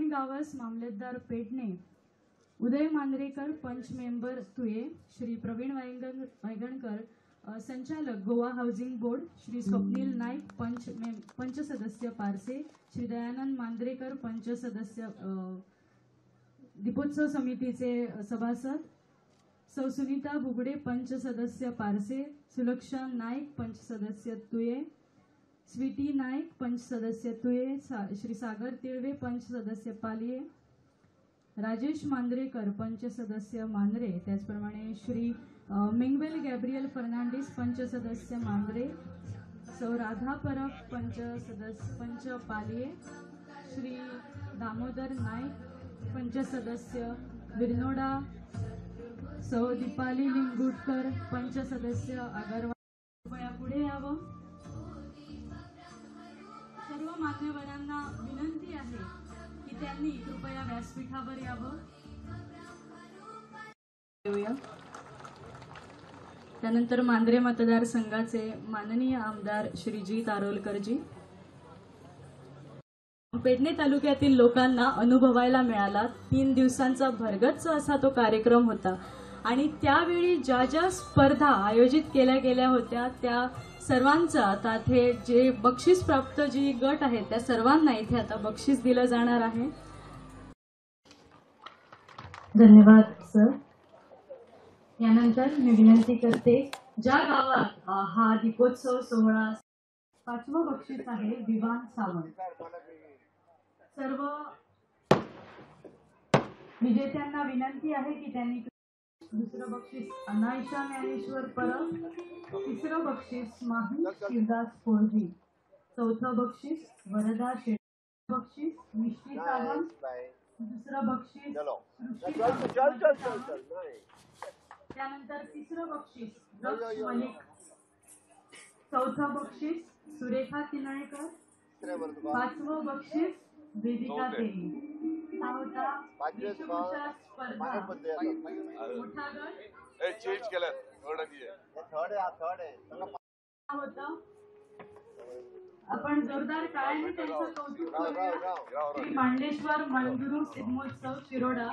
नवीन गावस मामलेदार पेडणे, उदय मांद्रेकर पंच मेंबर तुये, श्री प्रवीण वायगणकर संचालक गोवा हाऊसिंग बोर्ड, श्री स्वप्नील नाईक पंच सदस्य पारसे, श्री दयानंद मांद्रेकर पंच सदस्य दीपोत्सव समितीचे सभासद, सौ सुनीता बुगडे पंच सदस्य पारसे, सुलक्षा नाईक पंच सदस्य तुये, स्वीटी नाईक पंच सदस्य तुये, श्री सागर तिळवे पंच सदस्य पालिये, राजेश मांद्रेकर पंच सदस्य मांद्रे, त्याचप्रमाणे श्री मिंगवेल गॅब्रियल फर्नांडिस पंच सदस्य मांद्रे, सौ राधा परब पंच पालिये, श्री दामोदर नाईक पंच सदस्य बिरनोडा, सौ दीपाली लिंगुटकर पंच सदस्य अगरवाल, कृपया पुढे यावं. सर्व मान्यवरांना विनंती आहे की त्यांनी कृपया व्यासपीठावर यावं. त्यानंतर मांद्रे मतदारसंघाचे माननीय आमदार श्री जी तारोलकरजी. पेडणे तालुक्यातील लोकांना अनुभवायला मिळाला 3 दिवसांचा भरगच्च असा तो कार्यक्रम होता आणि त्यावेळी ज्या ज्या स्पर्धा आयोजित केल्या गेल्या होत्या त्या सर्वांचा आता हे जे बक्षीस प्राप्त जी गट आहेत त्या सर्वांना इथे आता बक्षीस दिलं जाणार आहे. धन्यवाद सर. यानंतर मी विनंती करते ज्या गावात हा दीपोत्सव सोहळा 5वं बक्षीस आहे विवान सावंत. सर्व विजेत्यांना विनंती आहे की त्यांनी 2रं बक्षीस अनायशा ज्ञानेश्वर परब, 3रं बक्षीस माही शिवदास कोळजी, 4थं बक्षीस वरदा शेट, बक्षीस मिष्टी सावंत, 2रं बक्षीस त्यानंतर 3रं बक्षीस दक्ष मलिक, 4थं बक्षीस सुरेखा किनळकर, 5वं बक्षीस वेदिका देवी. हा होता वेशभूषा स्पर्धा. मोठा गट चेंज केलं होता. आपण जोरदार टाळ्यांनी त्यांचं कौतुक करूया. श्री मांडेश्वर मनगुरू सिद्धमोत्सव शिरोडा.